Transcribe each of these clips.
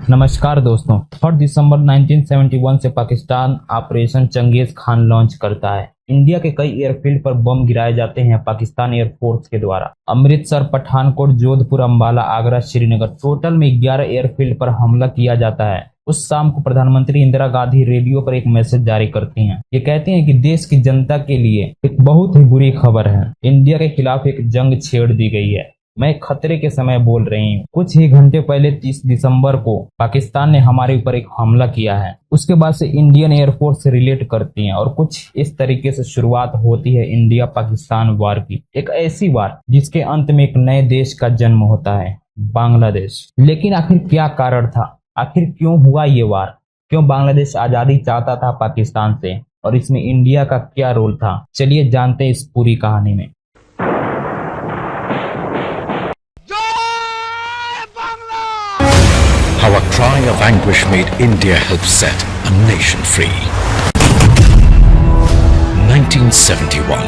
नमस्कार दोस्तों, 3 दिसंबर 1971 से पाकिस्तान ऑपरेशन चंगेज खान लॉन्च करता है। इंडिया के कई एयरफील्ड पर बम गिराए जाते हैं पाकिस्तान एयरफोर्स के द्वारा। अमृतसर, पठानकोट, जोधपुर, अंबाला, आगरा, श्रीनगर, टोटल में 11 एयरफील्ड पर हमला किया जाता है। उस शाम को प्रधानमंत्री इंदिरा गांधी रेडियो पर एक मैसेज जारी करती हैं। ये कहती हैं कि देश की जनता के लिए एक बहुत ही बुरी खबर है। इंडिया के खिलाफ एक जंग छेड़ दी गई है। मैं खतरे के समय बोल रही हूँ। कुछ ही घंटे पहले 30 दिसंबर को पाकिस्तान ने हमारे ऊपर एक हमला किया है। उसके बाद से इंडियन एयरफोर्स से रिलेट करती हैं और कुछ इस तरीके से शुरुआत होती है इंडिया पाकिस्तान वार की। एक ऐसी वार जिसके अंत में एक नए देश का जन्म होता है, बांग्लादेश। लेकिन आखिर क्या कारण था? आखिर क्यों हुआ ये वार? क्यों बांग्लादेश आजादी चाहता था पाकिस्तान से? और इसमें इंडिया का क्या रोल था? चलिए जानते हैं इस पूरी कहानी में। How a cry of anguish made India help set a nation free. 1971.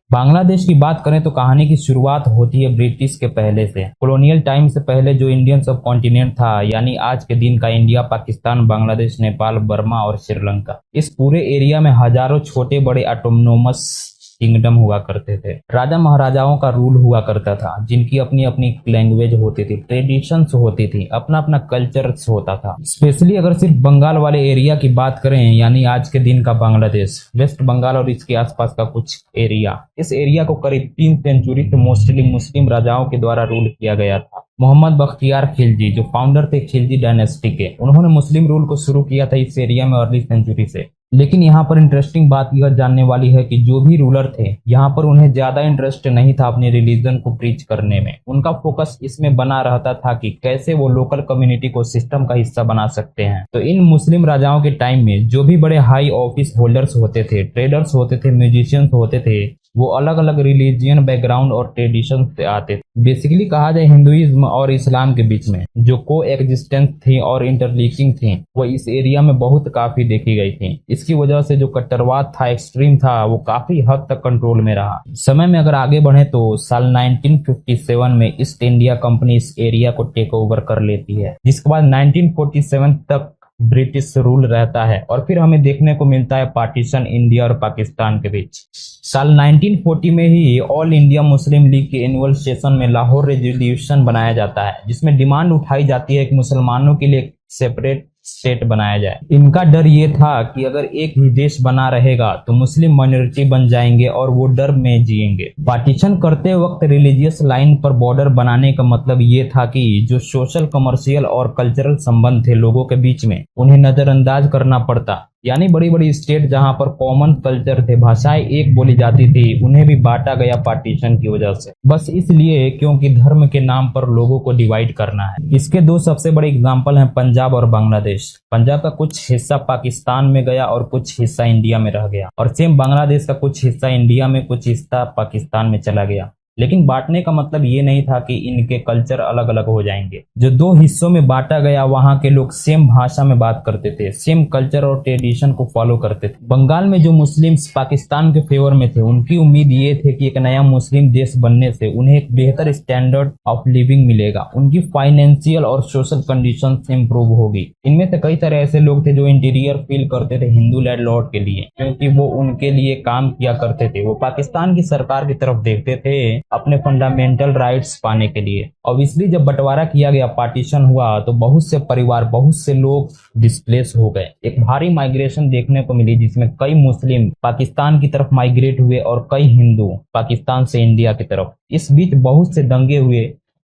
Bangladesh की बात करें तो कहानी की शुरुआत होती है ब्रिटिश के पहले से। कॉलोनियल टाइम से पहले जो इंडियन सब कॉन्टिनेंट था, यानी आज के दिन का इंडिया, पाकिस्तान, बांग्लादेश, नेपाल, बर्मा और श्रीलंका, इस पूरे एरिया में हजारों छोटे बड़े ऑटोनोमस किंगडम हुआ करते थे। राजा महाराजाओं का रूल हुआ करता था, जिनकी अपनी अपनी लैंग्वेज होती थी, ट्रेडिशंस होती थी, अपना अपना कल्चर्स होता था। स्पेशली अगर सिर्फ बंगाल वाले एरिया की बात करें, यानी आज के दिन का बांग्लादेश, वेस्ट बंगाल और इसके आसपास का कुछ एरिया, इस एरिया को करीब 3 सेंचुरी से मोस्टली मुस्लिम राजाओं के द्वारा रूल किया गया था। मोहम्मद बख्तियार खिलजी जो फाउंडर थे खिलजी डायनेस्टी के, उन्होंने मुस्लिम रूल को शुरू किया था इस एरिया में अर्ली सेंचुरी से। लेकिन यहाँ पर इंटरेस्टिंग बात यह जानने वाली है कि जो भी रूलर थे, यहाँ पर उन्हें ज्यादा इंटरेस्ट नहीं था अपने रिलीजन को प्रीच करने में। उनका फोकस इसमें बना रहता था कि कैसे वो लोकल कम्युनिटी को सिस्टम का हिस्सा बना सकते हैं। तो इन मुस्लिम राजाओं के टाइम में जो भी बड़े हाई ऑफिस होल्डर्स होते थे, ट्रेडर्स होते थे, म्यूजिशियंस होते थे, वो अलग अलग रिलीजियन बैकग्राउंड और ट्रेडिशन से आते थे। बेसिकली कहा जाए हिंदुइज्म और इस्लाम के बीच में जो को एग्जिस्टेंस थी और इंटरलिंकिंग थी, वो इस एरिया में बहुत काफी देखी गई थी। इसकी वजह से जो कट्टरवाद था, एक्सट्रीम था, वो काफी हद तक कंट्रोल में रहा। समय में अगर आगे बढ़े तो साल 1957 में ईस्ट इंडिया कंपनी इस एरिया को टेक ओवर कर लेती है, जिसके बाद 1947 तक ब्रिटिश रूल रहता है और फिर हमें देखने को मिलता है पार्टीशन इंडिया और पाकिस्तान के बीच। साल 1940 में ही ऑल इंडिया मुस्लिम लीग के एनुअल सेशन में लाहौर रेजोल्यूशन बनाया जाता है, जिसमें डिमांड उठाई जाती है कि मुसलमानों के लिए सेपरेट स्टेट बनाया जाए। इनका डर ये था कि अगर एक ही देश बना रहेगा तो मुस्लिम माइनॉरिटी बन जाएंगे और वो डर में जिएंगे। पार्टीशन करते वक्त रिलीजियस लाइन पर बॉर्डर बनाने का मतलब ये था कि जो सोशल, कमर्शियल और कल्चरल संबंध थे लोगों के बीच में, उन्हें नजरअंदाज करना पड़ता। यानी बड़ी बड़ी स्टेट जहां पर कॉमन कल्चर थे, भाषाएं एक बोली जाती थी, उन्हें भी बांटा गया पार्टीशन की वजह से, बस इसलिए क्योंकि धर्म के नाम पर लोगों को डिवाइड करना है। इसके दो सबसे बड़े एग्जाम्पल हैं पंजाब और बांग्लादेश। पंजाब का कुछ हिस्सा पाकिस्तान में गया और कुछ हिस्सा इंडिया में रह गया, और सेम बांग्लादेश का कुछ हिस्सा इंडिया में, कुछ हिस्सा पाकिस्तान में चला गया। लेकिन बांटने का मतलब ये नहीं था कि इनके कल्चर अलग अलग हो जाएंगे। जो दो हिस्सों में बांटा गया, वहां के लोग सेम भाषा में बात करते थे, सेम कल्चर और ट्रेडिशन को फॉलो करते थे। बंगाल में जो मुस्लिम्स पाकिस्तान के फेवर में थे, उनकी उम्मीद ये थे कि एक नया मुस्लिम देश बनने से उन्हें एक बेहतर स्टैंडर्ड ऑफ लिविंग मिलेगा, उनकी फाइनेंशियल और सोशल कंडीशन इंप्रूव होगी। इनमें से कई सारे ऐसे लोग थे जो इंटीरियर फील करते थे हिंदू लैंडलॉर्ड के लिए, क्योंकि वो उनके लिए काम किया करते थे। वो पाकिस्तान की सरकार की तरफ देखते थे अपने फंडामेंटल राइट्स पाने के लिए। ऑब्वियसली जब बंटवारा किया गया, पार्टीशन हुआ, तो बहुत से परिवार, बहुत से लोग डिस्प्लेस हो गए। एक भारी माइग्रेशन देखने को मिली, जिसमें कई मुस्लिम पाकिस्तान की तरफ माइग्रेट हुए और कई हिंदू पाकिस्तान से इंडिया की तरफ। इस बीच बहुत से दंगे हुए,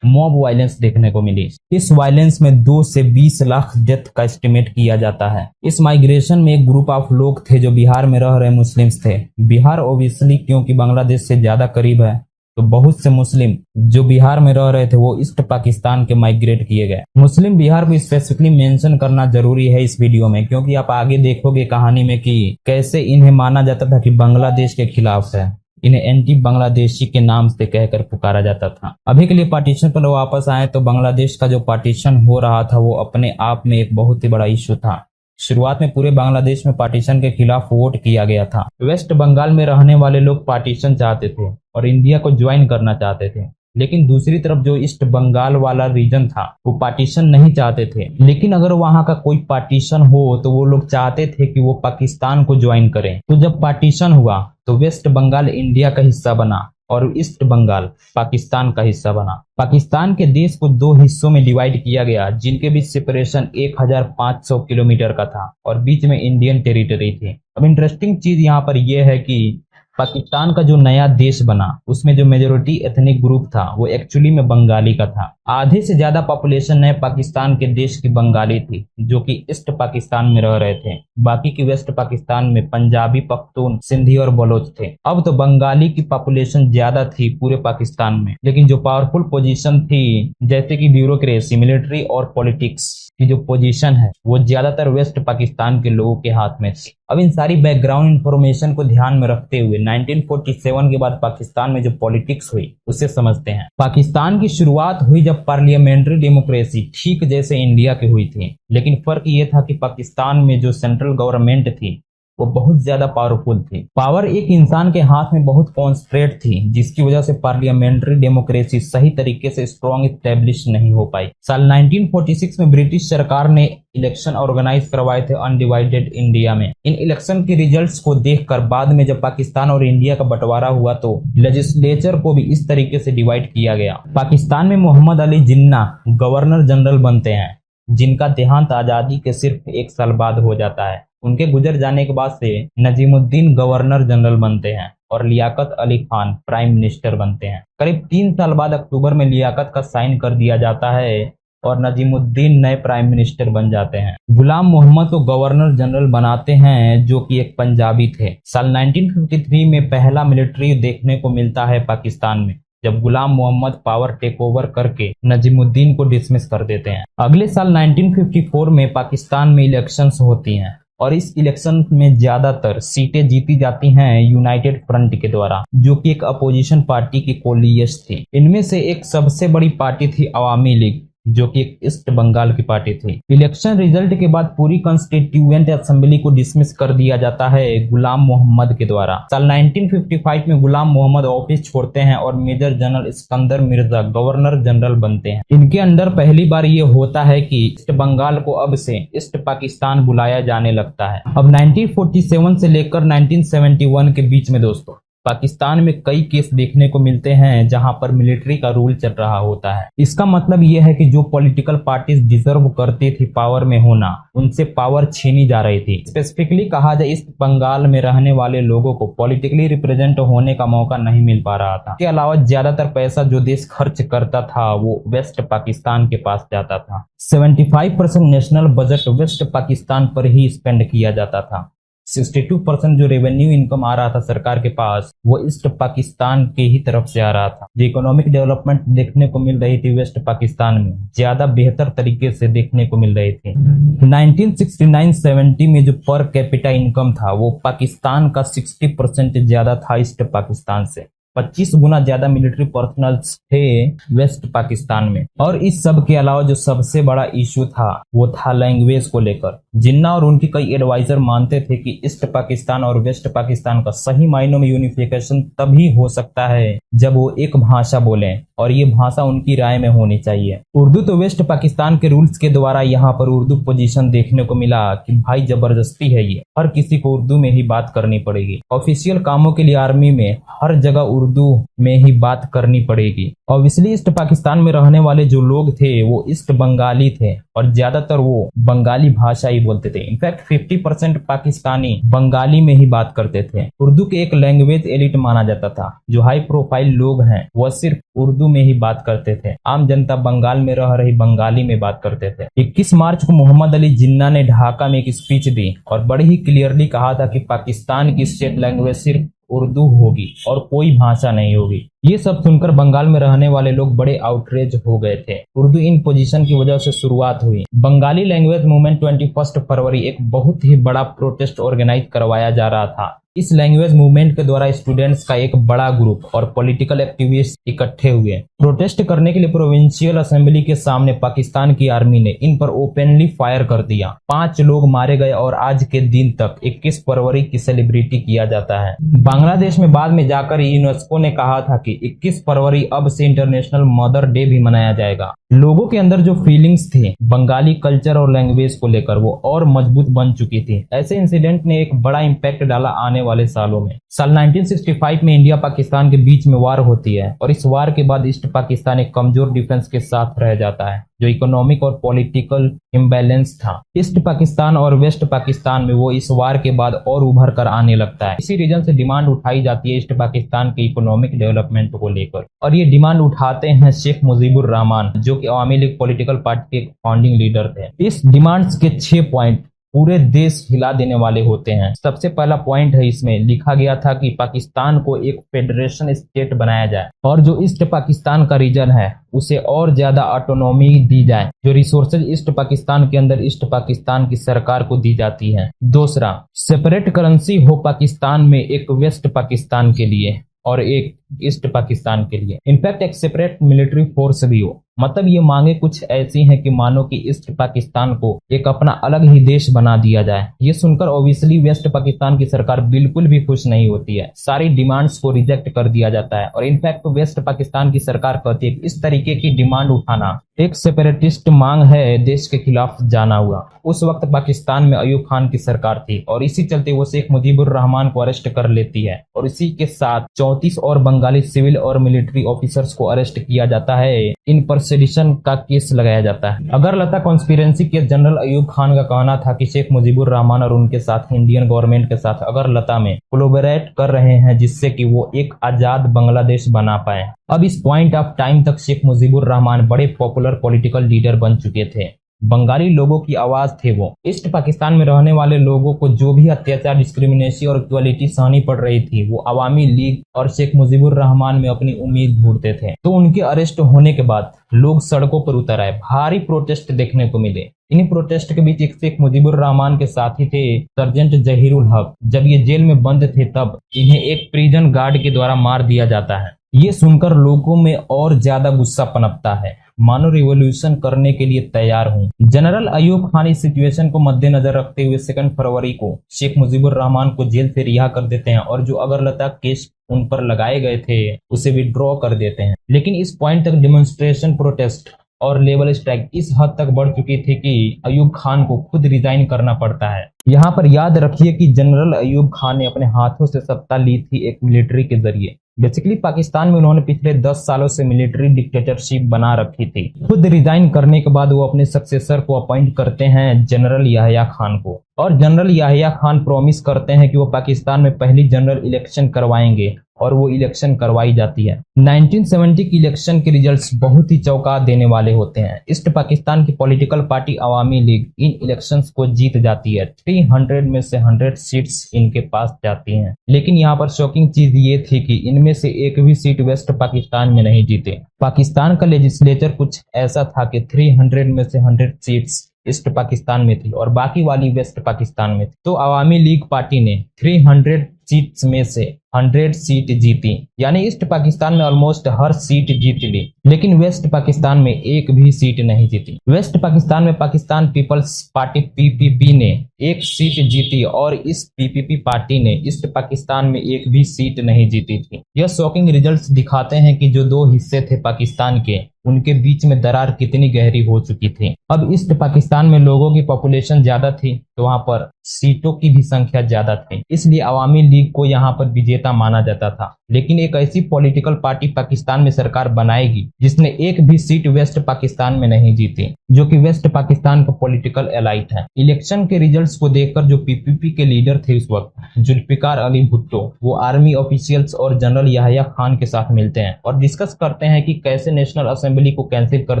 मॉब वायलेंस देखने को मिली। इस वायलेंस में 2 से 20 लाख डेथ का एस्टिमेट किया जाता है। इस माइग्रेशन में एक ग्रुप ऑफ लोग थे जो बिहार में रह रहे मुस्लिम्स थे। बिहार ऑब्वियसली क्योंकि बांग्लादेश से ज्यादा करीब है, तो बहुत से मुस्लिम जो बिहार में रह रहे थे वो ईस्ट पाकिस्तान के माइग्रेट किए गए। मुस्लिम बिहार को स्पेसिफिकली मेंशन करना जरूरी है इस वीडियो में, क्योंकि आप आगे देखोगे कहानी में कि कैसे इन्हें माना जाता था कि बांग्लादेश के खिलाफ है। इन्हें एंटी बांग्लादेशी के नाम से कहकर पुकारा जाता था। अभी के लिए पार्टीशन पर वापस आए तो बांग्लादेश का जो पार्टीशन हो रहा था वो अपने आप में एक बहुत ही बड़ा इश्यू था। शुरुआत में पूरे बांग्लादेश में पार्टीशन के खिलाफ वोट किया गया था। वेस्ट बंगाल में रहने वाले लोग पार्टीशन चाहते थे और इंडिया को ज्वाइन करना चाहते थे। लेकिन दूसरी तरफ जो ईस्ट बंगाल वाला रीजन था वो पार्टीशन नहीं चाहते थे। लेकिन अगर वहां का कोई पार्टीशन हो तो वो लोग चाहते थे कि वो पाकिस्तान को ज्वाइन करें। तो जब पार्टीशन हुआ तो वेस्ट बंगाल इंडिया का हिस्सा बना और ईस्ट बंगाल पाकिस्तान का हिस्सा बना। पाकिस्तान के देश को दो हिस्सों में डिवाइड किया गया, जिनके बीच सेपरेशन 1500 किलोमीटर का था और बीच में इंडियन टेरिटरी थी। अब इंटरेस्टिंग चीज यहाँ पर यह है कि पाकिस्तान का जो नया देश बना उसमें जो मेजोरिटी एथनिक ग्रुप था वो एक्चुअली में बंगाली का था। आधे से ज्यादा पॉपुलेशन नए पाकिस्तान के देश की बंगाली थी, जो कि ईस्ट पाकिस्तान में रह रहे थे। बाकी की वेस्ट पाकिस्तान में पंजाबी, पख्तून, सिंधी और बलोच थे। अब तो बंगाली की पॉपुलेशन ज्यादा थी पूरे पाकिस्तान में, लेकिन जो पावरफुल पोजीशन थी जैसे कि ब्यूरोक्रेसी, मिलिट्री और पॉलिटिक्स की जो पोजीशन है वो ज्यादातर वेस्ट पाकिस्तान के लोगों के हाथ में थी। अब इन सारी बैकग्राउंड इंफॉर्मेशन को ध्यान में रखते हुए 1947 के बाद पाकिस्तान में जो पॉलिटिक्स हुई उसे समझते हैं। पाकिस्तान की शुरुआत हुई जब पार्लियामेंट्री डेमोक्रेसी ठीक जैसे इंडिया की हुई थी, लेकिन फर्क ये था कि पाकिस्तान में जो सेंट्रल गवर्नमेंट थी वो बहुत ज्यादा पावरफुल थी। पावर एक इंसान के हाथ में बहुत कॉन्सेंट्रेट थी, जिसकी वजह से पार्लियामेंट्री डेमोक्रेसी सही तरीके से स्ट्रॉन्ग एस्टेब्लिश नहीं हो पाई। साल 1946 में ब्रिटिश सरकार ने इलेक्शन ऑर्गेनाइज करवाए थे अनडिवाइडेड इंडिया में। इन इलेक्शन के रिजल्ट्स को देखकर बाद में जब पाकिस्तान और इंडिया का बंटवारा हुआ तो लेजिस्लेचर को भी इस तरीके से डिवाइड किया गया। पाकिस्तान में मोहम्मद अली जिन्ना गवर्नर जनरल बनते हैं, जिनका देहांत आजादी के सिर्फ 1 साल बाद हो जाता है। उनके गुजर जाने के बाद से नजीमुद्दीन गवर्नर जनरल बनते हैं और लियाकत अली खान प्राइम मिनिस्टर बनते हैं। करीब 3 साल बाद अक्टूबर में लियाकत का साइन कर दिया जाता है और नजीमुद्दीन नए प्राइम मिनिस्टर बन जाते हैं। गुलाम मोहम्मद को गवर्नर जनरल बनाते हैं, जो कि एक पंजाबी थे। साल 1953 में पहला मिलिट्री देखने को मिलता है पाकिस्तान में, जब गुलाम मोहम्मद पावर टेक ओवर करके नजीमुद्दीन को डिसमिस कर देते हैं। अगले साल 1954 में पाकिस्तान में इलेक्शंस होती हैं और इस इलेक्शन में ज्यादातर सीटें जीती जाती हैं यूनाइटेड फ्रंट के द्वारा, जो कि एक अपोजिशन पार्टी की कोलियस थी। इनमें से एक सबसे बड़ी पार्टी थी अवामी लीग, जो कि एक ईस्ट बंगाल की पार्टी थी। इलेक्शन रिजल्ट के बाद पूरी कॉन्स्टिट्यूएंट असेंबली को डिसमिस कर दिया जाता है गुलाम मोहम्मद के द्वारा। साल 1955 में गुलाम मोहम्मद ऑफिस छोड़ते हैं और major general Iskander Mirza governor general बनते हैं। इनके अंदर पहली बार ये होता है कि ईस्ट बंगाल को अब से ईस्ट पाकिस्तान बुलाया जाने लगता है। अब 1947 से लेकर 1971 के बीच में दोस्तों पाकिस्तान में कई केस देखने को मिलते हैं जहां पर मिलिट्री का रूल चल रहा होता है। इसका मतलब यह है कि जो पॉलिटिकल पार्टीज डिजर्व करती थी पावर में होना, उनसे पावर छीनी जा रही थी। स्पेसिफिकली कहा जाए ईस्ट बंगाल में रहने वाले लोगों को पॉलिटिकली रिप्रेजेंट होने का मौका नहीं मिल पा रहा था। इसके अलावा ज्यादातर पैसा जो देश खर्च करता था वो वेस्ट पाकिस्तान के पास जाता था। 75% नेशनल बजट वेस्ट पाकिस्तान पर ही स्पेंड किया जाता था। 62% जो रेवेन्यू इनकम आ रहा था सरकार के पास वो ईस्ट पाकिस्तान के ही तरफ से आ रहा था। जो इकोनॉमिक डेवलपमेंट देखने को मिल रही थी वेस्ट पाकिस्तान में ज्यादा बेहतर तरीके से देखने को मिल रही थी। 1969-70 में जो पर कैपिटा इनकम था वो पाकिस्तान का 60% ज्यादा था ईस्ट पाकिस्तान से। 25 गुना ज्यादा मिलिट्री पर्सनल्स थे वेस्ट पाकिस्तान में। और इस सब के अलावा जो सबसे बड़ा इशू था वो था लैंग्वेज को लेकर। जिन्ना और उनके कई एडवाइजर मानते थे कि ईस्ट पाकिस्तान और वेस्ट पाकिस्तान का सही मायनों में यूनिफिकेशन तभी हो सकता है जब वो एक भाषा बोलें, और ये भाषा उनकी राय में होनी चाहिए। उर्दू तो वेस्ट पाकिस्तान के रूल्स के द्वारा यहाँ पर उर्दू पोजीशन देखने को मिला कि भाई जबरदस्ती है, ये हर किसी को उर्दू में ही बात करनी पड़ेगी। ऑफिशियल कामों के लिए आर्मी में हर जगह उर्दू में ही बात करनी पड़ेगी। ऑब्वियसली ईस्ट पाकिस्तान में रहने वाले जो लोग थे वो ईस्ट बंगाली थे और ज्यादातर वो बंगाली भाषा ही बोलते थे। इनफैक्ट 50% पाकिस्तानी बंगाली में ही बात करते थे। उर्दू के एक लैंग्वेज एलिट माना जाता था। जो हाई प्रोफाइल लोग हैं वह सिर्फ उर्दू में ही बात करते थे। आम जनता बंगाल में रह रही बंगाली में बात करते थे। 21 मार्च को मोहम्मद अली जिन्ना ने ढाका में एक स्पीच दी और बड़े ही क्लियरली कहा था कि पाकिस्तान की स्टेट लैंग्वेज सिर्फ उर्दू होगी और कोई भाषा नहीं होगी। ये सब सुनकर बंगाल में रहने वाले लोग बड़े आउटरेज हो गए थे। उर्दू इन पोजीशन की वजह से शुरुआत हुई। बंगाली लैंग्वेज मूवमेंट 21 फरवरी एक बहुत ही बड़ा प्रोटेस्ट ऑर्गेनाइज करवाया जा रहा था। इस लैंग्वेज मूवमेंट के द्वारा स्टूडेंट्स का एक बड़ा ग्रुप और पॉलिटिकल एक्टिविस्ट इकट्ठे हुए। प्रोटेस्ट करने के लिए प्रोविंशियल असेंबली के सामने पाकिस्तान की आर्मी ने इन पर ओपनली फायर कर दिया। 5 लोग मारे गए और आज के दिन तक 21 फरवरी की सेलिब्रिटी किया जाता है। बांग्लादेश में बाद में जाकर यूनेस्को ने कहा था कि 21 फरवरी अब से इंटरनेशनल मदर डे भी मनाया जाएगा। लोगों के अंदर जो फीलिंग्स थी बंगाली कल्चर और लैंग्वेज को लेकर वो और मजबूत बन चुकी थी। ऐसे इंसिडेंट ने एक बड़ा इम्पैक्ट डाला आने वाले सालों में। साल 1965 में इंडिया पाकिस्तान के बीच में वार होती है और इस वार के बाद ईस्ट पाकिस्तान एक कमजोर डिफेंस के साथ रह जाता है जो इकोनॉमिक और पॉलिटिकल इम्बैलेंस था। ईस्ट पाकिस्तान और वेस्ट पाकिस्तान में वो इस वार के बाद और उभर कर आने लगता है। इसी रीजन से डिमांड उठाई जाती है ईस्ट पाकिस्तान के इकोनॉमिक डेवलपमेंट को लेकर और ये डिमांड उठाते हैं शेख मुजीबुर रहमान जो कि अवामी लीग पॉलिटिकल पार्टी के फाउंडिंग लीडर थे। इस डिमांड्स के 6 पॉइंट पूरे देश हिला देने वाले होते हैं। सबसे पहला पॉइंट है, इसमें लिखा गया था कि पाकिस्तान को एक फेडरेशन स्टेट बनाया जाए और जो ईस्ट पाकिस्तान का रीजन है उसे और ज्यादा ऑटोनॉमी दी जाए। जो रिसोर्सेज ईस्ट पाकिस्तान के अंदर ईस्ट पाकिस्तान की सरकार को दी जाती है। दूसरा, सेपरेट करेंसी हो पाकिस्तान में, एक वेस्ट पाकिस्तान के लिए और एक ईस्ट पाकिस्तान के लिए। इनफैक्ट एक सेपरेट मिलिट्री फोर्स भी हो। मतलब ये मांगे कुछ ऐसी हैं कि मानो कि ईस्ट पाकिस्तान को एक अपना अलग ही देश बना दिया जाए। ये सुनकर ऑब्वियसली वेस्ट पाकिस्तान की सरकार बिल्कुल भी खुश नहीं होती है। सारी डिमांड्स को रिजेक्ट कर दिया जाता है और इनफैक्ट वेस्ट पाकिस्तान की सरकार कहती है कि इस तरीके की डिमांड उठाना एक सेपरेटिस्ट मांग है, देश के खिलाफ जाना हुआ। उस वक्त पाकिस्तान में अयूब खान की सरकार थी और इसी चलते वो शेख मुजीबुर रहमान को अरेस्ट कर लेती है और इसी के साथ 34 और बंगाली सिविल और मिलिट्री ऑफिसर्स को अरेस्ट किया जाता है। इन पर सेडिशन का केस लगाया जाता है। अगरतला कॉन्स्पिरेंसी के जनरल अयूब खान का कहना था कि शेख मुजीबुर रहमान और उनके साथ इंडियन गवर्नमेंट के साथ अगरतला में कोलैबोरेट कर रहे हैं जिससे कि वो एक आजाद बांग्लादेश बना पाए। अब इस पॉइंट ऑफ टाइम तक शेख मुजीबुर रहमान बड़े पॉपुलर पॉलिटिकल लीडर बन चुके थे। बंगाली लोगों की आवाज थे वो। ईस्ट पाकिस्तान में रहने वाले लोगों को जो भी अत्याचार, डिस्क्रिमिनेशन और इक्वालिटी सहनी पड़ रही थी वो अवामी लीग और शेख मुजीबुर रहमान में अपनी उम्मीद ढूंढते थे। तो उनके अरेस्ट होने के बाद लोग सड़कों पर उतर आए। भारी प्रोटेस्ट देखने को मिले। इन्हीं प्रोटेस्ट के बीच एक शेख मुजीबुर रहमान के साथी थे सर्जेंट जहीरुल हक। जब ये जेल में बंद थे तब इन्हें एक प्रिजन गार्ड के द्वारा मार दिया जाता है। ये सुनकर लोगों में और ज्यादा गुस्सा पनपता है, मानो रिवॉल्यूशन करने के लिए तैयार हूं। जनरल अयूब खान इस सिचुएशन को मद्देनजर रखते हुए 2 फरवरी को शेख मुजीबुर रहमान को जेल से रिहा कर देते हैं और जो अगरतला केस उन पर लगाए गए थे उसे विड्रॉ कर देते हैं। लेकिन इस पॉइंट तक डेमोन्स्ट्रेशन, प्रोटेस्ट और लेवल स्ट्राइक इस हद तक बढ़ चुकी थी कि अयूब खान को खुद रिजाइन करना पड़ता है। यहाँ पर याद रखिए कि जनरल अयूब खान ने अपने हाथों से सत्ता ली थी एक मिलिट्री के जरिए। बेसिकली पाकिस्तान में उन्होंने पिछले 10 सालों से मिलिट्री डिक्टेटरशिप बना रखी थी। खुद रिजाइन करने के बाद वो अपने सक्सेसर को अपॉइंट करते हैं जनरल याहिया खान को और जनरल याहिया खान प्रॉमिस करते हैं कि वो पाकिस्तान में पहली जनरल इलेक्शन करवाएंगे और वो इलेक्शन करवाई जाती है। 1970 की इलेक्शन के रिजल्ट्स बहुत ही चौंका देने वाले होते हैं। ईस्ट पाकिस्तान की पॉलिटिकल पार्टी अवामी लीग इन इलेक्शंस को जीत जाती है। 300 में से 100 सीट्स इनके पास जाती हैं। लेकिन यहाँ पर शॉकिंग चीज ये थी कि इनमें से एक भी सीट वेस्ट पाकिस्तान में नहीं जीते। पाकिस्तान का लेजिस्लेचर कुछ ऐसा था कि 300 में से 100 सीट्स ईस्ट पाकिस्तान में थी और बाकी वाली वेस्ट पाकिस्तान में थी। तो अवामी लीग पार्टी ने 300 सीट्स में से 100 सीट जीती, यानी ईस्ट पाकिस्तान में ऑलमोस्ट हर सीट जीत ली। लेकिन वेस्ट पाकिस्तान में एक भी सीट नहीं जीती। वेस्ट पाकिस्तान में पाकिस्तान पीपल्स पार्टी पीपीपी ने 1 सीट जीती और इस पीपीपी पार्टी ने ईस्ट पाकिस्तान में एक भी सीट नहीं जीती थी। यह शॉकिंग रिजल्ट्स दिखाते हैं कि जो 2 हिस्से थे पाकिस्तान के उनके बीच में दरार कितनी गहरी हो चुकी थी। अब ईस्ट पाकिस्तान में लोगों की पॉपुलेशन ज्यादा थी तो वहां पर सीटों की भी संख्या ज्यादा थी, इसलिए अवामी लीग को यहाँ पर विजेता माना जाता था। लेकिन एक ऐसी पॉलिटिकल पार्टी पाकिस्तान में सरकार बनाएगी जिसने एक भी सीट वेस्ट पाकिस्तान में नहीं जीती, जो कि वेस्ट पाकिस्तान का पॉलिटिकल एलाइट है। इलेक्शन के रिजल्ट्स को देखकर जो पीपीपी के लीडर थे उस वक्त जुल्फिकार अली भुट्टो, वो आर्मी ऑफिशियल्स और जनरल याहिया खान के साथ मिलते हैं और डिस्कस करते हैं कि कैसे नेशनल असेंबली को कैंसिल कर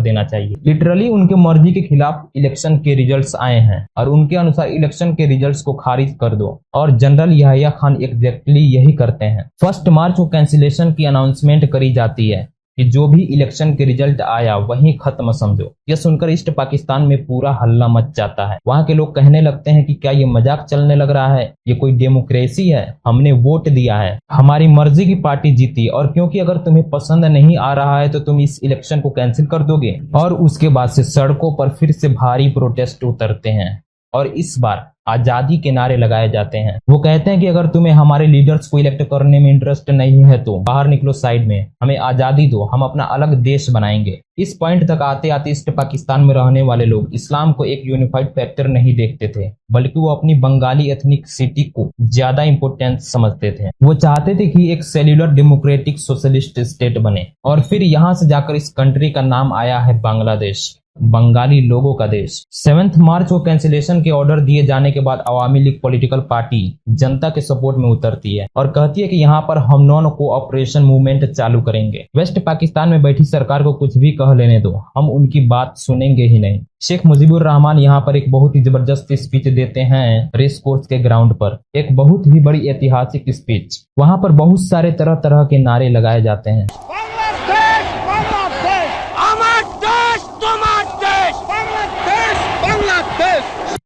देना चाहिए। लिटरली उनके मर्जी के खिलाफ इलेक्शन के रिजल्ट्स आए हैं और उनके अनुसार इलेक्शन के रिजल्ट्स को खारिज कर दो और जनरल याहिया खान एग्जैक्टली यही करते हैं। 1 मार्च को कैंसिलेशन की अनाउंसमेंट करी जाती है। कि जो भी इलेक्शन के रिजल्ट आया वहीं खत्म समझो। यह सुनकर ईस्ट पाकिस्तान में पूरा हल्ला मच जाता है। वहां के लोग कहने लगते हैं कि क्या ये मजाक चलने लग रहा है, ये कोई डेमोक्रेसी है, हमने वोट दिया है, हमारी मर्जी की पार्टी जीती, और क्योंकि अगर तुम्हें पसंद नहीं आ रहा है तो तुम इस इलेक्शन को कैंसिल कर दोगे। और उसके बाद से सड़कों पर फिर से भारी प्रोटेस्ट उतरते हैं और इस बार आजादी के नारे लगाए जाते हैं। वो कहते हैं कि अगर तुम्हें हमारे लीडर्स को इलेक्ट करने में इंटरेस्ट नहीं है तो बाहर निकलो साइड में, हमें आजादी दो, हम अपना अलग देश बनाएंगे। इस पॉइंट तक आते आते ईस्ट पाकिस्तान में रहने वाले लोग इस्लाम को एक यूनिफाइड फैक्टर नहीं देखते थे, बल्कि वो अपनी बंगाली एथनिसिटी को ज्यादा इंपोर्टेंस समझते थे। वो चाहते थे कि एक सेल्यूलर डेमोक्रेटिक सोशलिस्ट स्टेट बने, और फिर यहाँ से जाकर इस कंट्री का नाम आया है बांग्लादेश, बंगाली लोगों का देश। 7 मार्च को कैंसिलेशन के ऑर्डर दिए जाने के बाद अवामी लीग पॉलिटिकल पार्टी जनता के सपोर्ट में उतरती है और कहती है कि यहाँ पर हम नॉन कोऑपरेशन मूवमेंट चालू करेंगे। वेस्ट पाकिस्तान में बैठी सरकार को कुछ भी कह लेने दो, हम उनकी बात सुनेंगे ही नहीं। शेख मुजीबुर रहमान यहाँ पर एक बहुत ही जबरदस्त स्पीच देते हैं रेस कोर्स के ग्राउंड पर, एक बहुत ही बड़ी ऐतिहासिक स्पीच। वहां पर बहुत सारे तरह तरह के नारे लगाए जाते हैं।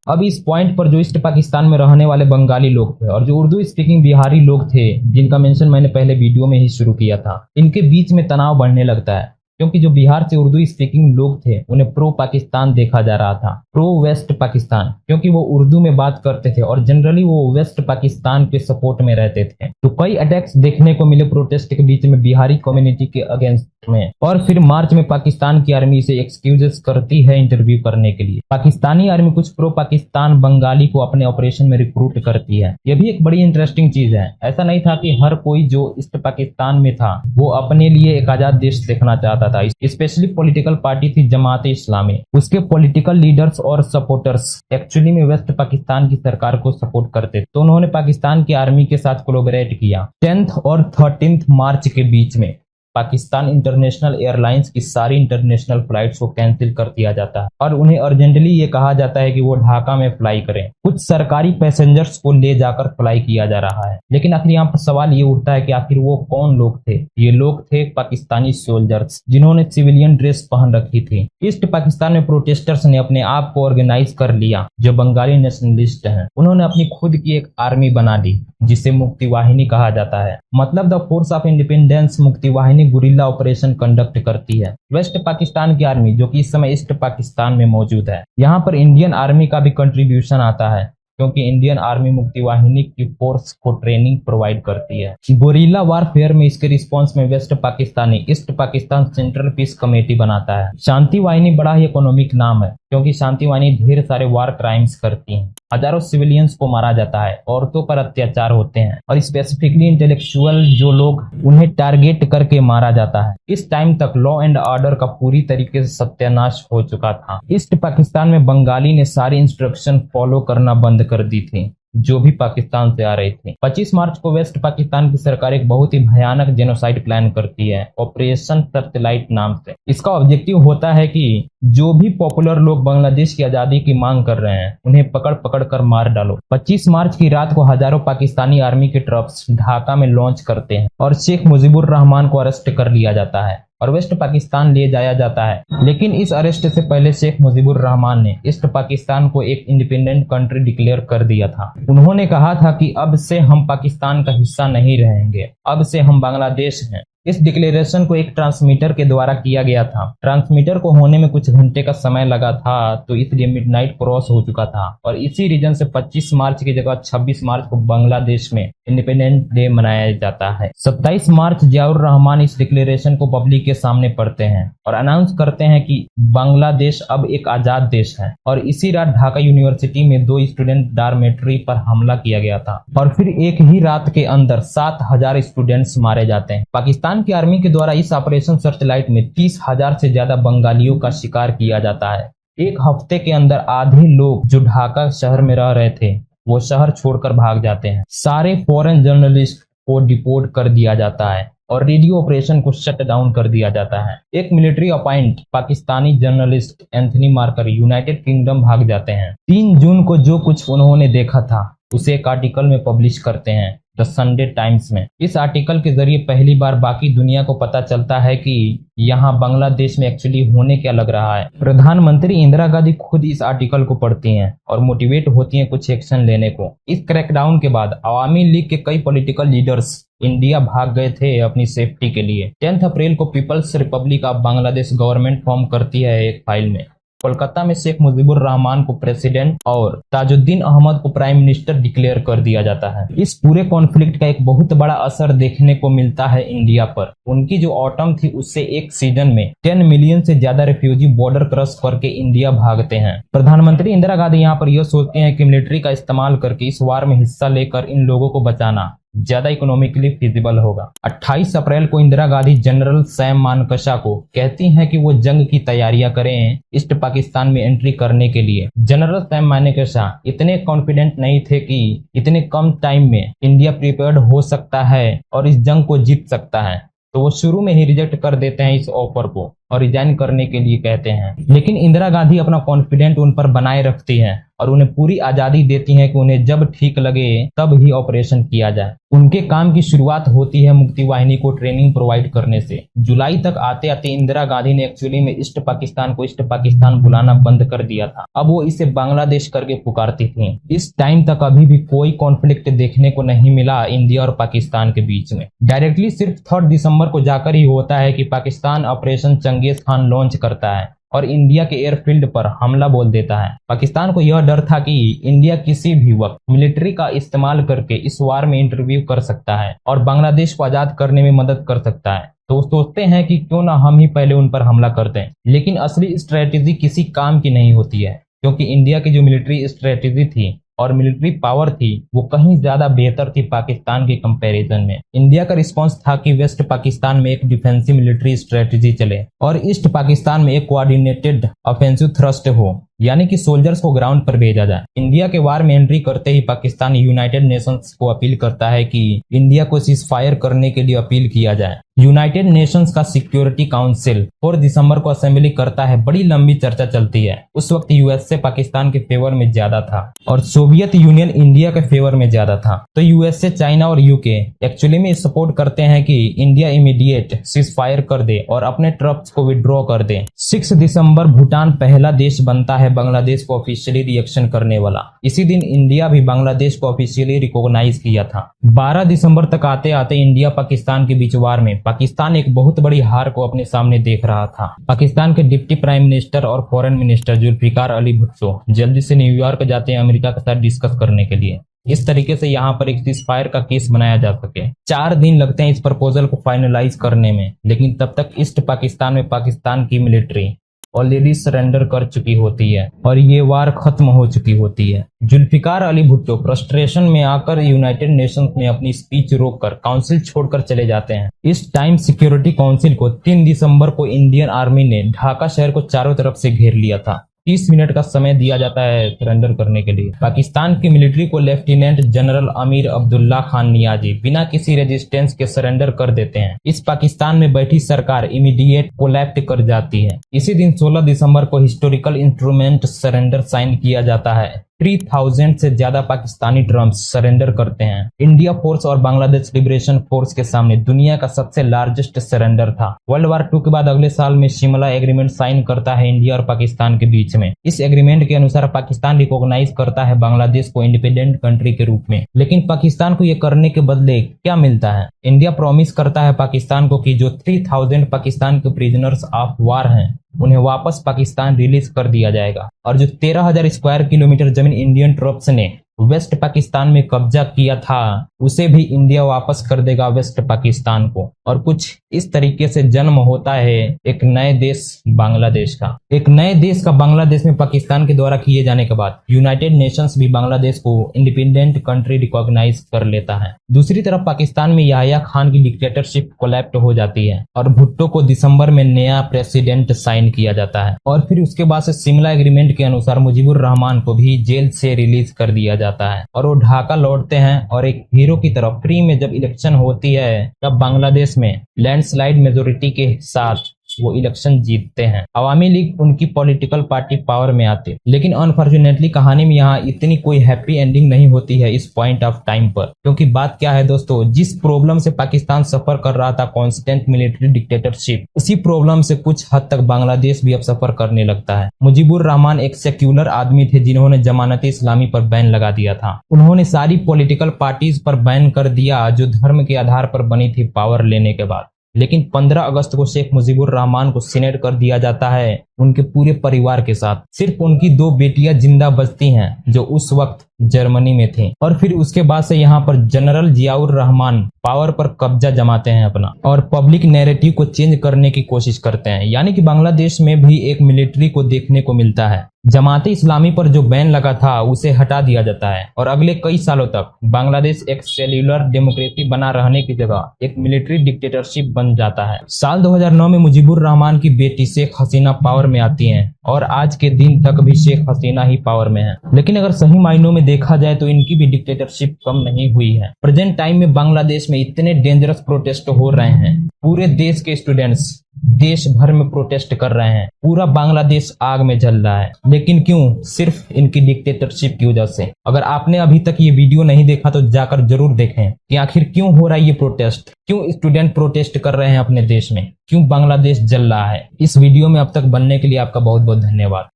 अब इस पॉइंट पर जो ईस्ट पाकिस्तान में रहने वाले बंगाली लोग थे और जो उर्दू स्पीकिंग बिहारी लोग थे, जिनका मेंशन मैंने पहले वीडियो में ही शुरू किया था, इनके बीच में तनाव बढ़ने लगता है, क्योंकि जो बिहार से उर्दू स्पीकिंग लोग थे उन्हें प्रो पाकिस्तान देखा जा रहा था, प्रो वेस्ट पाकिस्तान, क्योंकि वो उर्दू में बात करते थे और जनरली वो वेस्ट पाकिस्तान के सपोर्ट में रहते थे। तो कई अटैक्स देखने को मिले प्रोटेस्ट के बीच में बिहारी कम्युनिटी के अगेंस्ट में। और फिर मार्च में पाकिस्तान की आर्मी से एक्सक्यूजेस करती है इंटरव्यू करने के लिए। पाकिस्तानी आर्मी कुछ प्रो पाकिस्तान बंगाली को अपने ऑपरेशन में रिक्रूट करती है। यह भी एक बड़ी इंटरेस्टिंग चीज है। ऐसा नहीं था कि हर कोई जो ईस्ट पाकिस्तान में था वो अपने लिए एक आजाद देश देखना चाहता था। स्पेशली पॉलिटिकल पार्टी थी जमात इस्लामी, उसके पॉलिटिकल लीडर्स और सपोर्टर्स एक्चुअली में वेस्ट पाकिस्तान की सरकार को सपोर्ट करते थे। तो उन्होंने पाकिस्तान की आर्मी के साथ कोलैबोरेट किया। 10 और 13 मार्च के बीच में पाकिस्तान इंटरनेशनल एयरलाइंस की सारी इंटरनेशनल फ्लाइट्स को कैंसिल कर दिया जाता है और उन्हें अर्जेंटली ये कहा जाता है कि वो ढाका में फ्लाई करें। कुछ सरकारी पैसेंजर्स को ले जाकर फ्लाई किया जा रहा है। लेकिन आखिर यहाँ पर सवाल ये उठता है कि आखिर वो कौन लोग थे? ये लोग थे पाकिस्तानी सोल्जर्स जिन्होंने सिविलियन ड्रेस पहन रखी थी। ईस्ट पाकिस्तान में प्रोटेस्टर्स ने अपने आप को ऑर्गेनाइज कर लिया, जो बंगाली नेशनलिस्ट हैं। उन्होंने अपनी खुद की एक आर्मी बना ली जिसे मुक्ति वाहिनी कहा जाता है। मतलब द फोर्स ऑफ इंडिपेंडेंस मुक्ति वाहिनी गुरिल्ला ऑपरेशन कंडक्ट करती है। वेस्ट पाकिस्तान की आर्मी जो कि इस समय ईस्ट पाकिस्तान में मौजूद है, यहाँ पर इंडियन आर्मी का भी कंट्रीब्यूशन आता है, क्योंकि इंडियन आर्मी मुक्ति वाहिनी की फोर्स को ट्रेनिंग प्रोवाइड करती है। गोरिल्ला वारफेयर में इसके रिस्पांस में West Pakistani East Pakistan central peace committee बनाता है। शांति वाहिनी बड़ा ही इकोनॉमिक नाम है, क्योंकि शांति वाहिनी ढेर सारे वार क्राइम्स करती है। हजारों सिविलियंस को मारा जाता है, औरतों पर अत्याचार होते हैं और स्पेसिफिकली इंटेलेक्चुअल जो लोग, उन्हें टारगेट करके मारा जाता है। इस टाइम तक लॉ एंड ऑर्डर का पूरी तरीके से सत्यानाश हो चुका था। ईस्ट पाकिस्तान में बंगाली ने सारी इंस्ट्रक्शन फॉलो करना बंद कर दी थी जो भी पाकिस्तान से आ रही थी। 25 मार्च को वेस्ट पाकिस्तान की सरकार एक बहुत ही भयानक जेनोसाइड प्लान करती है, ऑपरेशन सर्चलाइट नाम से। इसका ऑब्जेक्टिव होता है कि जो भी पॉपुलर लोग बांग्लादेश की आजादी की मांग कर रहे हैं उन्हें पकड़ पकड़ कर मार डालो। 25 मार्च की रात को हजारों पाकिस्तानी आर्मी के ट्रप्स ढाका में लॉन्च करते हैं और शेख मुजीबुर रहमान को अरेस्ट कर लिया जाता है और वेस्ट पाकिस्तान ले जाया जाता है। लेकिन इस अरेस्ट से पहले शेख मुजीबुर रहमान ने ईस्ट पाकिस्तान को एक इंडिपेंडेंट कंट्री डिक्लेयर कर दिया था। उन्होंने कहा था कि अब से हम पाकिस्तान का हिस्सा नहीं रहेंगे, अब से हम बांग्लादेश हैं। इस डिक्लेरेशन को एक ट्रांसमीटर के द्वारा किया गया था। ट्रांसमीटर को होने में कुछ घंटे का समय लगा था, तो इसलिए मिडनाइट क्रॉस हो चुका था और इसी रीजन से 25 मार्च की जगह 26 मार्च को बांग्लादेश में इंडिपेंडेंट डे मनाया जाता है। 27 मार्च जियाउर रहमान इस डिक्लेरेशन को पब्लिक के सामने पढ़ते हैं और अनाउंस करते हैं कि बांग्लादेश अब एक आजाद देश है। और इसी रात ढाका यूनिवर्सिटी में 2 स्टूडेंट डॉर्मेट्री पर हमला किया गया था और फिर एक ही रात के अंदर 7000 स्टूडेंट्स मारे जाते हैं। पाकिस्तान की आर्मी के द्वारा इस ऑपरेशन सर्चलाइट में 30,000 से ज्यादा बंगालियों का शिकार किया जाता है। एक हफ्ते के अंदर आधे लोग जो ढाका शहर में रह रहे थे वो शहर छोड़कर भाग जाते हैं। सारे फॉरेन जर्नलिस्ट को डिपोर्ट कर दिया जाता है और रेडियो ऑपरेशन को शट डाउन कर दिया जाता है। एक military appoint Pakistani journalist Anthony Marker United Kingdom भाग जाते हैं। 3 जून को जो कुछ उन्होंने देखा था उसे एक आर्टिकल में पब्लिश करते हैं द संडे टाइम्स में। इस आर्टिकल के जरिए पहली बार बाकी दुनिया को पता चलता है कि यहाँ बांग्लादेश में एक्चुअली होने क्या लग रहा है। प्रधानमंत्री इंदिरा गांधी खुद इस आर्टिकल को पढ़ती हैं और मोटिवेट होती हैं कुछ एक्शन लेने को। इस क्रैकडाउन के बाद अवामी लीग के कई पॉलिटिकल लीडर्स इंडिया भाग गए थे अपनी सेफ्टी के लिए। 10 अप्रैल को People's Republic of Bangladesh government form करती है एक फाइल में। कोलकाता में शेख मुजीबुर रहमान को प्रेसिडेंट और ताजुद्दीन अहमद को प्राइम मिनिस्टर डिक्लेयर कर दिया जाता है। इस पूरे कॉन्फ्लिक्ट का एक बहुत बड़ा असर देखने को मिलता है इंडिया पर। उनकी जो ऑटम थी उससे एक सीजन में 10 मिलियन से ज्यादा रेफ्यूजी बॉर्डर क्रॉस करके इंडिया भागते हैं। प्रधानमंत्री इंदिरा गांधी यहाँ पर यह सोचते हैं कि मिलिट्री का इस्तेमाल करके इस वार में हिस्सा लेकर इन लोगों को बचाना ज्यादा इकोनॉमिकली फिजिबल होगा। 28 अप्रैल को इंदिरा गांधी जनरल सैम मानेकशॉ को कहती हैं कि वो जंग की तैयारियां करें ईस्ट पाकिस्तान में एंट्री करने के लिए। जनरल सैम मानेकशॉ इतने कॉन्फिडेंट नहीं थे कि इतने कम टाइम में इंडिया प्रिपेयर्ड हो सकता है और इस जंग को जीत सकता है, तो वो शुरू में ही रिजेक्ट कर देते हैं इस ऑफर को और रिजाइन करने के लिए कहते हैं। लेकिन इंदिरा गांधी अपना कॉन्फिडेंट उन पर बनाए रखती हैं और उन्हें पूरी आजादी देती हैं कि उन्हें जब ठीक लगे तब ही ऑपरेशन किया जाए। उनके काम की शुरुआत होती है मुक्ति वाहिनी को ट्रेनिंग प्रोवाइड करने से। जुलाई तक आते आते इंदिरा गांधी ने एक्चुअली में ईस्ट पाकिस्तान को ईस्ट पाकिस्तान बुलाना बंद कर दिया था। अब वो इसे बांग्लादेश करके पुकारती थी। इस टाइम तक अभी भी कोई कॉन्फ्लिक्ट देखने को नहीं मिला इंडिया और पाकिस्तान के बीच में। डायरेक्टली सिर्फ 3 दिसंबर को जाकर ही होता है कि पाकिस्तान ऑपरेशन चंगेज खान लॉन्च करता है और इंडिया के एयरफील्ड पर हमला बोल देता है। पाकिस्तान को यह डर था कि इंडिया किसी भी वक्त मिलिट्री का इस्तेमाल करके इस वार में इंटरव्यू कर सकता है और बांग्लादेश को आजाद करने में मदद कर सकता है। तो सोचते हैं कि क्यों ना हम ही पहले उन पर हमला करते हैं। लेकिन असली स्ट्रेटेजी किसी काम की नहीं होती है, क्योंकि इंडिया की जो मिलिट्री स्ट्रेटेजी थी और मिलिट्री पावर थी वो कहीं ज्यादा बेहतर थी पाकिस्तान के कंपैरिजन में। इंडिया का रिस्पांस था कि वेस्ट पाकिस्तान में एक डिफेंसिव मिलिट्री स्ट्रेटेजी चले और ईस्ट पाकिस्तान में एक कोऑर्डिनेटेड ऑफेंसिव थ्रस्ट हो, यानी कि सोल्जर्स को ग्राउंड पर भेजा जाए। इंडिया के वार में एंट्री करते ही पाकिस्तान यूनाइटेड नेशंस को अपील करता है कि इंडिया को सीज फायर करने के लिए अपील किया जाए। यूनाइटेड नेशंस का सिक्योरिटी काउंसिल 4 दिसंबर को असेंबली करता है। बड़ी लंबी चर्चा चलती है। उस वक्त यूएसए पाकिस्तान के फेवर में ज्यादा था और सोवियत यूनियन इंडिया के फेवर में ज्यादा था। तो यूएसए, चाइना और यूके एक्चुअली में सपोर्ट करते हैं कि इंडिया इमीडिएट सीज फायर कर दे और अपने ट्रप्स को विड्रॉ कर दे। 6 दिसंबर भूटान पहला देश बनता है बांग्लादेश को ऑफिशियली रिएक्शन करने वाला। इसी दिन इंडिया भी बांग्लादेश को ऑफिशियली रिकॉग्नाइज किया था। 12 दिसंबर तक आते आते इंडिया पाकिस्तान के बीच वार में पाकिस्तान एक बहुत बड़ी हार को अपने सामने देख रहा था। पाकिस्तान के डिप्टी प्राइम मिनिस्टर और फॉरेन मिनिस्टर जुल्फिकार अली भुट्टो जल्दी से न्यूयॉर्क जाते हैं अमेरिका के साथ डिस्कस करने के लिए। इस तरीके से यहाँ पर एक सीज फायर का केस बनाया जा सके। 4 दिन लगते हैं इस प्रपोजल को फाइनलाइज करने में, लेकिन तब तक ईस्ट पाकिस्तान में पाकिस्तान की मिलिट्री ऑलरेडी सरेंडर कर चुकी होती है और ये वार खत्म हो चुकी होती है। जुल्फिकार अली भुट्टो फ्रस्ट्रेशन में आकर यूनाइटेड नेशंस में अपनी स्पीच रोककर काउंसिल छोड़कर चले जाते हैं। इस टाइम सिक्योरिटी काउंसिल को 3 दिसंबर को इंडियन आर्मी ने ढाका शहर को चारों तरफ से घेर लिया था। 30 मिनट का समय दिया जाता है सरेंडर करने के लिए। पाकिस्तान की मिलिट्री को lieutenant general Amir Abdullah Khan Niazi बिना किसी रेजिस्टेंस के सरेंडर कर देते हैं। इस पाकिस्तान में बैठी सरकार इमीडिएट कोलैप्स कर जाती है। इसी दिन 16 दिसंबर को हिस्टोरिकल इंस्ट्रूमेंट सरेंडर साइन किया जाता है। 3000 से ज्यादा पाकिस्तानी ट्रम्प्स सरेंडर करते हैं। इंडिया फोर्स और बांग्लादेश लिबरेशन फोर्स के सामने दुनिया का सबसे लार्जेस्ट सरेंडर था। वर्ल्ड वार 2 के बाद अगले साल में शिमला एग्रीमेंट साइन करता है इंडिया और पाकिस्तान के बीच में। इस एग्रीमेंट के अनुसार पाकिस्तान रिकॉग्नाइज करता है बांग्लादेश को इंडिपेंडेंट कंट्री के रूप में। लेकिन पाकिस्तान को यह करने के बदले क्या मिलता है? इंडिया प्रॉमिस करता है पाकिस्तान को कि जो 3000 पाकिस्तान के प्रिजनर्स ऑफ वार हैं उन्हें वापस पाकिस्तान रिलीज कर दिया जाएगा और जो 13,000 स्क्वायर किलोमीटर जमीन इंडियन ट्रप्स ने वेस्ट पाकिस्तान में कब्जा किया था उसे भी इंडिया वापस कर देगा वेस्ट पाकिस्तान को। और कुछ इस तरीके से जन्म होता है एक नए देश बांग्लादेश का। एक नए देश का बांग्लादेश में पाकिस्तान के द्वारा किए जाने के बाद यूनाइटेड नेशंस भी बांग्लादेश को इंडिपेंडेंट कंट्री रिकॉग्नाइज कर लेता है। दूसरी तरफ पाकिस्तान में याह्या खान की डिक्टेटरशिप कोलैप्स हो जाती है और भुट्टो को दिसंबर में नया प्रेसिडेंट साइन किया जाता है और फिर उसके बाद से शिमला एग्रीमेंट के अनुसार मुजीबुर रहमान को भी जेल से रिलीज कर दिया जाता है और वो ढाका लौटते हैं और एक हीरो की तरफ फ्री में जब इलेक्शन होती है तब बांग्लादेश में लैंडस्लाइड मेजोरिटी के साथ वो इलेक्शन जीतते हैं। अवामी लीग उनकी पॉलिटिकल पार्टी पावर में आती, लेकिन अनफॉर्चुनेटली कहानी में यहाँ इतनी कोई हैप्पी एंडिंग नहीं होती है इस पॉइंट ऑफ टाइम पर। क्योंकि बात क्या है दोस्तों, जिस प्रॉब्लम से पाकिस्तान सफर कर रहा था, कांस्टेंट मिलिट्री डिक्टेटरशिप, उसी प्रॉब्लम से कुछ हद तक बांग्लादेश भी अब सफर करने लगता है। मुजीबुर रहमान एक सेक्युलर आदमी थे जिन्होंने जमानत इस्लामी पर बैन लगा दिया था। उन्होंने सारी पॉलिटिकल पार्टीज पर बैन कर दिया जो धर्म के आधार पर बनी थी पावर लेने के बाद। लेकिन 15 अगस्त को शेख मुजीबुर रहमान को सीनेट कर दिया जाता है उनके पूरे परिवार के साथ। सिर्फ उनकी 2 बेटियां जिंदा बचती हैं जो उस वक्त जर्मनी में थी। और फिर उसके बाद से यहाँ पर जनरल जियाउर रहमान पावर पर कब्जा जमाते हैं अपना, और पब्लिक नैरेटिव को चेंज करने की कोशिश करते हैं। यानी कि बांग्लादेश में भी एक मिलिट्री को देखने को मिलता है। जमात इस्लामी पर जो बैन लगा था उसे हटा दिया जाता है और अगले कई सालों तक बांग्लादेश एक सेल्यूलर डेमोक्रेसी बना रहने की जगह एक मिलिट्री डिक्टेटरशिप बन जाता है। साल 2009 में मुजीबुर रहमान की बेटी शेख हसीना पावर में आती हैं और आज के दिन तक भी शेख हसीना ही पावर में है। लेकिन अगर सही मायनों में देखा जाए तो इनकी भी डिक्टेटरशिप कम नहीं हुई है। प्रेजेंट टाइम में बांग्लादेश में इतने डेंजरस प्रोटेस्ट हो रहे हैं, पूरे देश के स्टूडेंट्स देश भर में प्रोटेस्ट कर रहे हैं, पूरा बांग्लादेश आग में जल रहा है। लेकिन क्यों? सिर्फ इनकी डिक्टेटरशिप की वजह से। अगर आपने अभी तक ये वीडियो नहीं देखा तो जाकर जरूर देखें कि आखिर क्यों हो रहा है ये प्रोटेस्ट, क्यों स्टूडेंट प्रोटेस्ट कर रहे हैं अपने देश में, क्यों बांग्लादेश जल रहा है। इस वीडियो में अब तक बनने के लिए आपका बहुत बहुत धन्यवाद।